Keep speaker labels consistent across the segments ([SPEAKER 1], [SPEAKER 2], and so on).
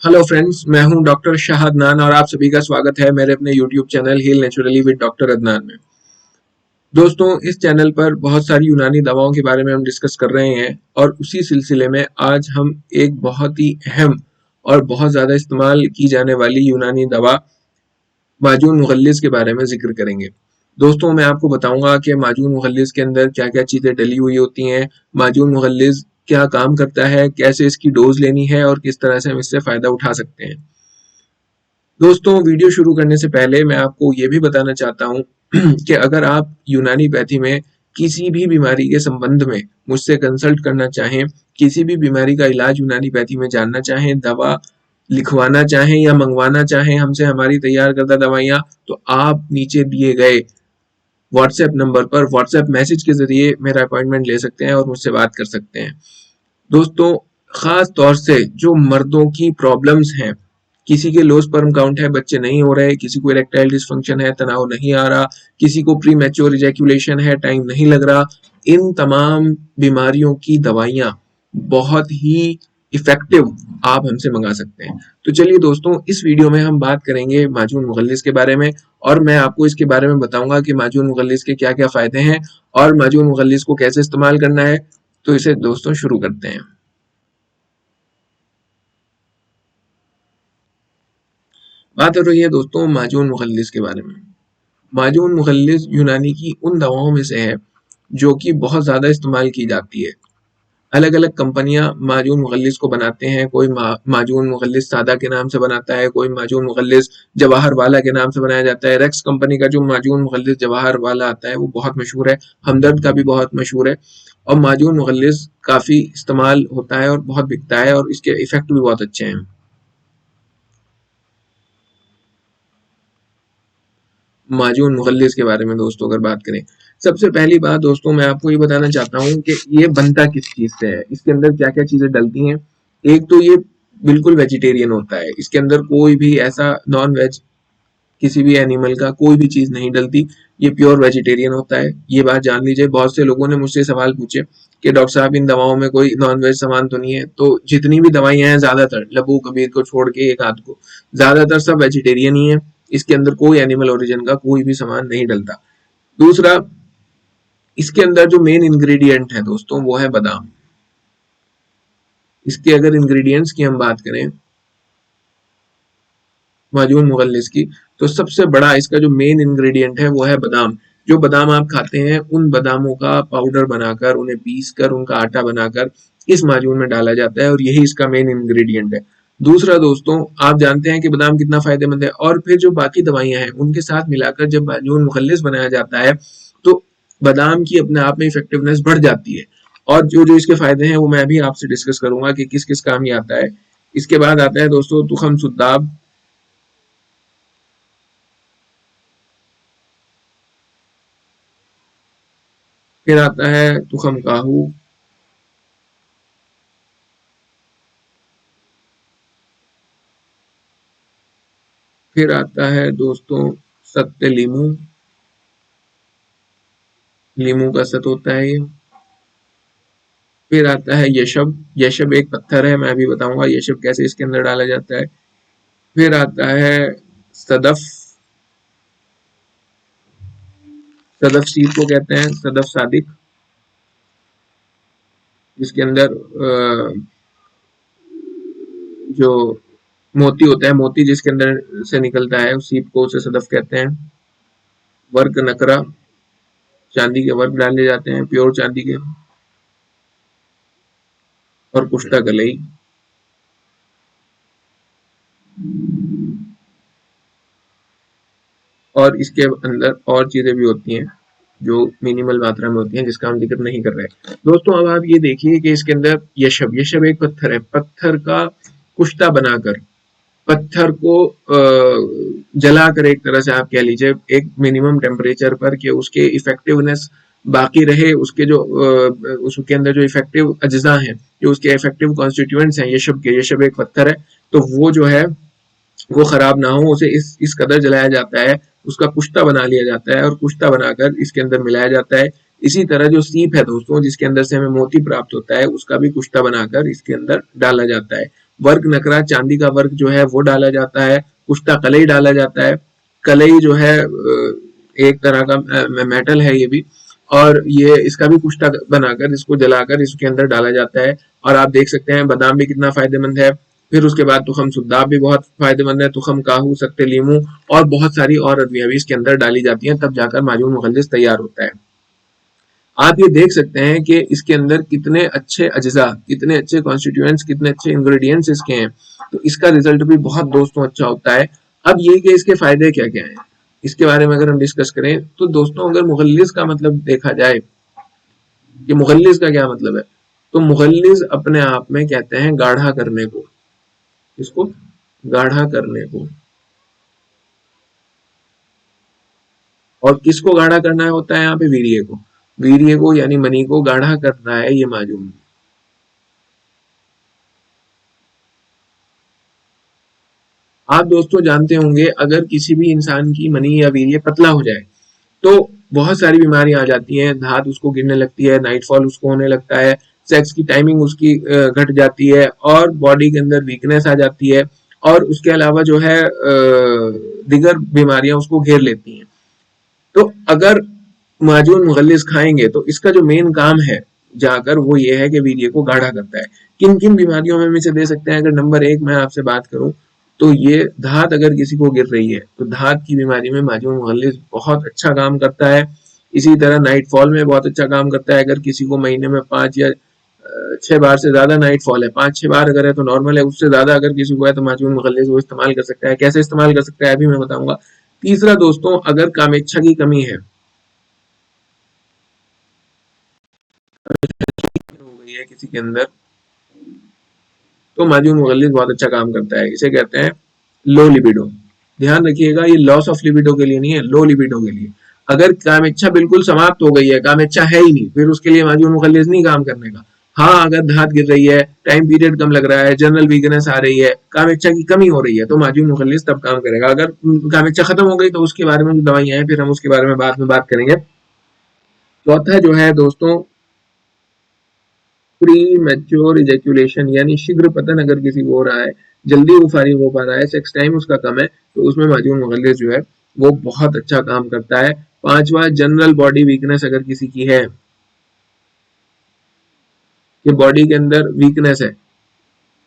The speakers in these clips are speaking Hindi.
[SPEAKER 1] हेलो फ्रेंड्स, मैं हूं डॉक्टर शाह अदनान और आप सभी का स्वागत है मेरे अपने YouTube channel heal naturally with doctor Adnan में। दोस्तों, इस चैनल पर बहुत सारी यूनानी दवाओं के बारे में हम डिस्कस कर रहे हैं और उसी सिलसिले में आज हम एक बहुत ही अहम और बहुत ज़्यादा इस्तेमाल की जाने वाली यूनानी दवा माजून मुगल्लिस के बारे में जिक्र करेंगे। दोस्तों, मैं आपको बताऊंगा कि माजून मुगल्लिस के अंदर क्या क्या चीज़ें डली हुई होती हैं, माजून मुगल्लिस क्या काम करता है, कैसे इसकी डोज लेनी है और किस तरह से हम इससे फ़ायदा उठा सकते हैं। दोस्तों, वीडियो शुरू करने से पहले मैं आपको ये भी बताना चाहता हूँ कि अगर आप यूनानी पैथी में किसी भी बीमारी के संबंध में मुझसे कंसल्ट करना चाहें, किसी भी बीमारी का इलाज यूनानी पैथी में जानना चाहें, दवा लिखवाना चाहें या मंगवाना चाहें हमसे हमारी तैयार करदा दवाइयाँ, तो आप नीचे दिए गए व्हाट्सएप नंबर पर व्हाट्सएप मैसेज के ज़रिए मेरा अपॉइंटमेंट ले सकते हैं और मुझसे बात कर सकते हैं। दोस्तों, खास तौर से जो मर्दों की प्रॉब्लम्स हैं, किसी के लो स्पर्म काउंट है, बच्चे नहीं हो रहे, किसी को इरेक्टाइल डिसफंक्शन है, तनाव नहीं आ रहा, किसी को प्री मैच्योर इजैक्यूलेशन है, टाइम नहीं लग रहा, इन तमाम बीमारियों की दवाइयाँ बहुत ही इफेक्टिव आप हमसे मंगा सकते हैं। तो चलिए दोस्तों, इस वीडियो में हम बात करेंगे माजून मुगल्लिस के बारे में और मैं आपको इसके बारे में बताऊंगा कि माजून मुगल्लिस के क्या क्या फायदे हैं और माजून मुगल्लिस को कैसे इस्तेमाल करना है। तो इसे दोस्तों शुरू करते हैं। बात हो रही है दोस्तों माजून मुगल्लिस के बारे में। माजून मुगल्लिस यूनानी की उन दवाओं में से है जो कि बहुत ज़्यादा इस्तेमाल की जाती है। अलग अलग कंपनियां माजून मुगल्लिस को बनाते हैं। कोई माजून मुगल्लिस सादा के नाम से बनाता है, कोई माजून मुगल्लिस जवाहर वाला के नाम से बनाया जाता है। रेक्स कंपनी का जो माजून मुगल्लिस जवाहर वाला आता है वो बहुत मशहूर है। हमदर्द का भी बहुत मशहूर है और माजून मुगल्लिस काफ़ी इस्तेमाल होता है और बहुत बिकता है और इसके इफेक्ट भी बहुत अच्छे हैं। माजून मुगल्लिस के बारे में दोस्तों अगर बात करें, सबसे पहली बात दोस्तों मैं आपको ये बताना चाहता हूँ कि ये बनता किस चीज़ से है, इसके अंदर क्या क्या चीज़ें डलती हैं। एक तो ये बिल्कुल वेजिटेरियन होता है, इसके अंदर कोई भी ऐसा नॉन वेज किसी भी एनिमल का कोई भी चीज़ नहीं डलती। ये प्योर वेजिटेरियन होता है, ये बात जान लीजिए। बहुत से लोगों ने मुझसे सवाल पूछे कि डॉक्टर साहब इन दवाओं में कोई नॉन वेज सामान तो नहीं है। तो जितनी भी दवाइयाँ हैं ज़्यादातर लबू कबीर को छोड़ के एक आध को, ज़्यादातर सब वेजिटेरियन ही है। इसके अंदर कोई एनिमल ओरिजिन का कोई भी सामान नहीं डलता। दूसरा, इसके अंदर जो मेन इंग्रेडिएंट है दोस्तों वो है बादाम। इसके अगर इंग्रेडिएंट्स की हम बात करें माजून मुगल्लिस की, तो सबसे बड़ा इसका जो मेन इंग्रेडिएंट है वो है बादाम। जो बादाम आप खाते हैं उन बादामों का पाउडर बनाकर, उन्हें पीस कर, उनका आटा बनाकर इस माजून में डाला जाता है और यही इसका मेन इंग्रेडिएंट है। दूसरा दोस्तों, आप जानते हैं कि बादाम कितना फायदेमंद है और फिर जो बाकी दवाइयां हैं उनके साथ मिलाकर जब माजून मुगल्लिस बनाया जाता है तो बादाम की अपने आप में इफेक्टिवनेस बढ़ जाती है। और जो जो इसके फायदे हैं वो मैं भी आपसे डिस्कस करूंगा कि किस किस काम ये आता है। इसके बाद आता है दोस्तों तुखम सुद्दाब। फिर आता है तुखम काहू। फिर आता है दोस्तों सत्ते लीमू। लीमू का सत होता है ये। फिर आता है यशब। यशब एक पत्थर है, मैं अभी बताऊंगा यशब कैसे इसके अंदर डाला जाता है। फिर आता है सदफ। सदफ सीड को कहते हैं, सदफ सादिक, जिसके अंदर जो मोती होता है, मोती जिसके अंदर से निकलता है उस सीप को, उसे सदफ कहते हैं। वर्क नकरा, चांदी के वर्क डाले जाते हैं, प्योर चांदी के। और कुश्ता गलई। और इसके अंदर और चीजें भी होती हैं जो मिनिमल मात्रा में होती हैं जिसका हम जिक्र नहीं कर रहे दोस्तों। अब आप ये देखिए कि इसके अंदर यशब, यशब एक पत्थर है, पत्थर का कुश्ता बनाकर, पत्थर को जलाकर, एक तरह से आप कह लीजिए एक मिनिमम टेम्परेचर पर, कि उसके इफेक्टिवनेस बाकी रहे, उसके जो उसके अंदर जो इफेक्टिव अज्जा हैं, जो उसके इफेक्टिव कॉन्स्टिट्यूएंट्स हैं यशब के, यशब एक पत्थर है, तो वो जो है वो खराब ना हो, उसे इस कदर जलाया जाता है, उसका कुश्ता बना लिया जाता है और कुश्ता बनाकर इसके अंदर मिलाया जाता है। इसी तरह जो सीप है दोस्तों जिसके अंदर से हमें मोती प्राप्त होता है, उसका भी कुश्ता बनाकर इसके अंदर डाला जाता है वर्क नकरा चांदी का वर्क जो है वो डाला जाता है, कुश्ता कलई डाला जाता है। कलई जो है एक तरह का मेटल है ये भी, और ये इसका भी कुश्ता बनाकर इसको जलाकर इसके अंदर डाला जाता है। और आप देख सकते हैं बादाम भी कितना फायदेमंद है। फिर उसके बाद तुखम सुद्दाब भी बहुत फायदेमंद है, तुखम काहू सख्ते लीमू और बहुत सारी और अद्वियां भी इसके अंदर डाली जाती हैं, तब जाकर माजून मुखल्लिस तैयार होता है। आप ये देख सकते हैं कि इसके अंदर कितने अच्छे अज्जा, कितने अच्छे कॉन्स्टिट्यूएंट्स, कितने अच्छे इंग्रेडिएंट्स इसके हैं, तो इसका रिजल्ट भी बहुत दोस्तों अच्छा होता है। अब ये कि इसके फायदे क्या क्या हैं, इसके बारे में अगर हम डिस्कस करें तो दोस्तों अगर मुखल्लिस का मतलब देखा जाए कि मुखल्लिस का क्या मतलब है, तो मुखल्लिस अपने आप में कहते हैं गाढ़ा करने को। इसको गाढ़ा करने को, और किसको गाढ़ा करना है होता है यहाँ पे, वीर्य को। वीर्य को यानी मनी को गाढ़ा करना है ये माजून। आप दोस्तों जानते होंगे अगर किसी भी इंसान की मनी या वीर्य पतला हो जाए तो बहुत सारी बीमारियां आ जाती हैं, धात उसको गिरने लगती है, नाइटफॉल उसको होने लगता है, सेक्स की टाइमिंग उसकी घट जाती है, और बॉडी के अंदर वीकनेस आ जाती है, और उसके अलावा जो है दिगर बीमारियां उसको घेर लेती हैं। तो अगर माजून मुगल्लिस खाएंगे तो इसका जो मेन काम है जाकर वो ये है कि वीर्य को गाढ़ा करता है। किन किन बीमारियों में इसे दे सकते हैं, अगर नंबर एक मैं आपसे बात करूं तो ये धात अगर किसी को गिर रही है तो धात की बीमारी में माजून मुगल्लिस बहुत अच्छा काम करता है। इसी तरह नाइट फॉल में बहुत अच्छा काम करता है। अगर किसी को महीने में 5 या 6 बार से ज्यादा नाइट फॉल है, 5-6 बार अगर है तो नॉर्मल है, उससे ज्यादा अगर किसी को है तो माजून मुगल्लिस वो इस्तेमाल कर सकता है। कैसे इस्तेमाल कर सकता है अभी मैं बताऊंगा। तीसरा दोस्तों, अगर कामेच्छा की कमी है, हो गई है किसी के अंदर, तो माजून मुगल्लिस बहुत अच्छा काम करता है। इसे कहते हैं लो लिबिडो। ध्यान रखिएगा ये लॉस ऑफ लिबिडो के लिए नहीं है, लो लिबिडो के लिए। अगर कामेच्छा बिल्कुल समाप्त हो गई है, कामेच्छा है ही नहीं, फिर उसके लिए माजून मुगल्लिस नहीं काम करने का। हाँ, अगर धात गिर रही है, टाइम पीरियड कम लग रहा है, जनरल वीकनेस आ रही है, कामेच्छा की कमी हो रही है, तो माजून मुगल्लिस तब काम करेगा। अगर कामेच्छा खत्म हो गई तो उसके बारे में जो दवाइयां हैं फिर हम उसके बारे में बाद में बात करेंगे। चौथा जो है दोस्तों, प्री मैच्योर इजैक्यूलेशन, यानी शीघ्र पतन अगर किसी को हो रहा है, जल्दी वो फारिग हो पा रहा है, सेक्स टाइम उसका कम है, तो उसमें माजून मुगल्लिस जो है वो बहुत अच्छा काम करता है। पांचवा, जनरल बॉडी वीकनेस अगर किसी की है, कि बॉडी के अंदर वीकनेस है,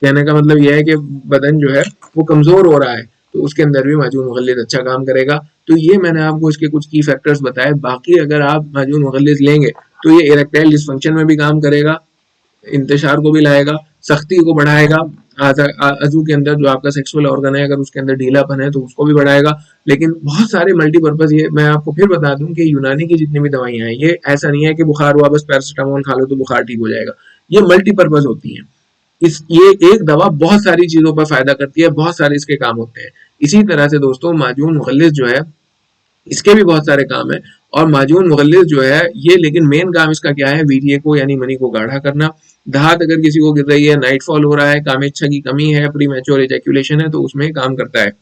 [SPEAKER 1] कहने का मतलब यह है कि बदन जो है वो कमजोर हो रहा है, तो उसके अंदर भी माजून मुगल्लिस अच्छा काम करेगा। तो ये मैंने आपको इसके कुछ की फैक्टर्स बताए। बाकी अगर आप माजून मुगल्लिस लेंगे तो ये इरेक्टाइल डिस्फंक्शन में भी काम करेगा, इंतशार को भी लाएगा, सख्ती को बढ़ाएगा, अजू के अंदर जो आपका सेक्सुअल ऑर्गन है अगर उसके अंदर ढीलापन है तो उसको भी बढ़ाएगा। लेकिन बहुत सारे मल्टीपर्पज, ये मैं आपको फिर बता दूं कि यूनानी की जितनी भी दवाइयां हैं, ये ऐसा नहीं है कि बुखार हुआ बस पैरासिटामोल खा लो तो बुखार ठीक हो जाएगा। ये मल्टीपर्पज होती है। ये एक दवा बहुत सारी चीजों पर फायदा करती है, बहुत सारे इसके काम होते हैं। इसी तरह से दोस्तों माजून मुगल्लिस जो है इसके भी बहुत सारे काम है। और माजून मुगल्लिस जो है ये, लेकिन मेन काम इसका क्या है, वीर्य को यानी मनी को गाढ़ा करना। धात अगर किसी को गिर रही है, नाइटफॉल हो रहा है, कामेच्छा की कमी है, प्री मैच्योर इजैक्यूलेशन है, तो उसमें काम करता है।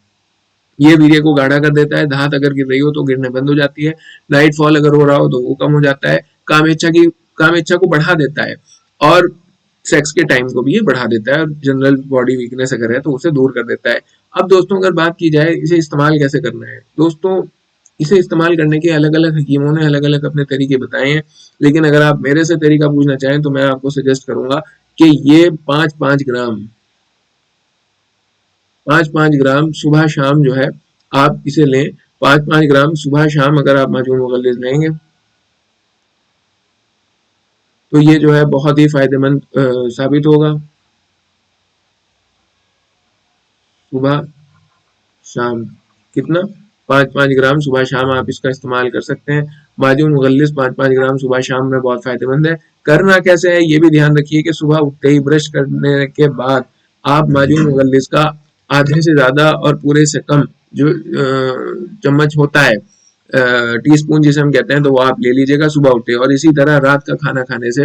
[SPEAKER 1] ये वीर्य को गाढ़ा कर देता है। धात अगर गिर रही हो तो गिरने बंद हो जाती है, नाइटफॉल अगर हो रहा हो तो वो कम हो जाता है, कामेच्छा को बढ़ा देता है, और सेक्स के टाइम को भी ये बढ़ा देता है, और जनरल बॉडी वीकनेस अगर है तो उसे दूर कर देता है। अब दोस्तों अगर बात की जाए इसे इस्तेमाल कैसे करना है, दोस्तों इसे इस्तेमाल करने के अलग अलग हकीमों ने अलग अलग अपने तरीके बताए हैं। लेकिन अगर आप मेरे से तरीका पूछना चाहें तो मैं आपको सजेस्ट करूंगा कि ये 5-5 ग्राम, 5-5 ग्राम सुबह शाम जो है आप इसे लें। 5-5 ग्राम सुबह शाम अगर आप माजून मुगल्लिस लेंगे तो ये जो है बहुत ही फायदेमंद साबित होगा। सुबह शाम कितना, 5-5 ग्राम सुबह शाम आप इसका इस्तेमाल कर सकते हैं। माजून मुगल्लिस 5-5 ग्राम सुबह शाम में बहुत फायदेमंद है। करना कैसे है ये भी ध्यान रखिए कि सुबह उठते ही ब्रश करने के बाद आप माजून मुगल्लिस का आधे से ज्यादा और पूरे से कम जो चम्मच होता है, टी स्पून जिसे हम कहते हैं, तो वो आप ले लीजिएगा सुबह उठते। और इसी तरह रात का खाना खाने से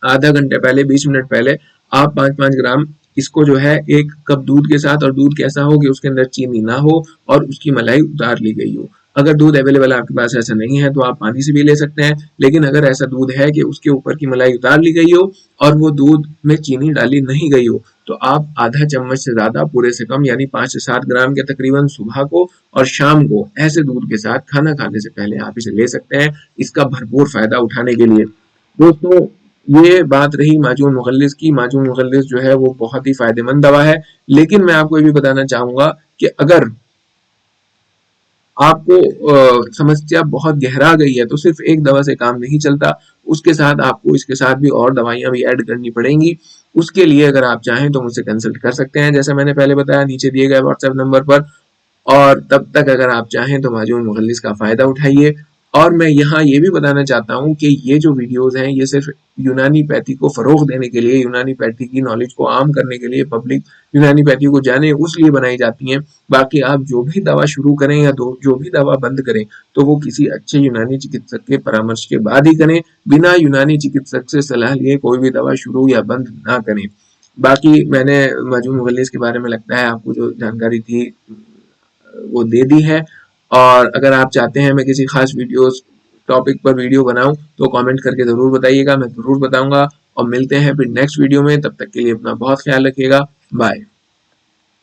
[SPEAKER 1] आधा घंटे पहले, 20 मिनट पहले आप 5-5 ग्राम इसको जो है एक कप दूध के साथ, और दूध कैसा हो कि उसके अंदर चीनी ना हो और उसकी मलाई उतार ली गई हो, अगर दूध अवेलेबल आपके पास ऐसा नहीं है तो आप पानी से भी ले सकते हैं, लेकिन अगर ऐसा दूध है कि उसके ऊपर की मलाई उतार ली गई हो और वो दूध में चीनी डाली नहीं गई हो, तो आप आधा चम्मच से ज्यादा पूरे से कम यानी 5 से 7 ग्राम के तकरीबन सुबह को और शाम को ऐसे दूध के साथ खाना खाने से पहले आप इसे ले सकते हैं, इसका भरपूर फायदा उठाने के लिए। दोस्तों, ये बात रही माजून मुगल्लिस की। माजून मुगल्लिस जो है वो बहुत ही फायदेमंद दवा है, लेकिन मैं आपको ये भी बताना चाहूंगा कि अगर आपको समस्या बहुत गहरा गई है तो सिर्फ एक दवा से काम नहीं चलता, उसके साथ आपको इसके साथ भी और दवाइयां भी ऐड करनी पड़ेंगी। उसके लिए अगर आप चाहें तो मुझसे कंसल्ट कर सकते हैं, जैसा मैंने पहले बताया नीचे दिए गए व्हाट्सएप नंबर पर। और तब तक अगर आप चाहें तो माजून मुगल्लिस का फायदा उठाइए। और मैं यहाँ ये भी बताना चाहता हूँ कि ये जो वीडियोस हैं ये सिर्फ यूनानी पैथी को फरोग देने के लिए, यूनानी पैथी की नॉलेज को आम करने के लिए, पब्लिक यूनानी पैथी को जाने उस लिए बनाई जाती हैं। बाकी आप जो भी दवा शुरू करें या जो भी दवा बंद करें तो वो किसी अच्छे यूनानी चिकित्सक के परामर्श के बाद ही करें। बिना यूनानी चिकित्सक से सलाह लिए कोई भी दवा शुरू या बंद ना करें। बाकी मैंने माजून मुगल्लिस के बारे में लगता है आपको जो जानकारी थी वो दे दी है। और अगर आप चाहते हैं मैं किसी खास वीडियोस टॉपिक पर वीडियो बनाऊं तो कमेंट करके ज़रूर बताइएगा, मैं ज़रूर बताऊंगा। और मिलते हैं फिर नेक्स्ट वीडियो में, तब तक के लिए अपना बहुत ख्याल रखिएगा। बाय।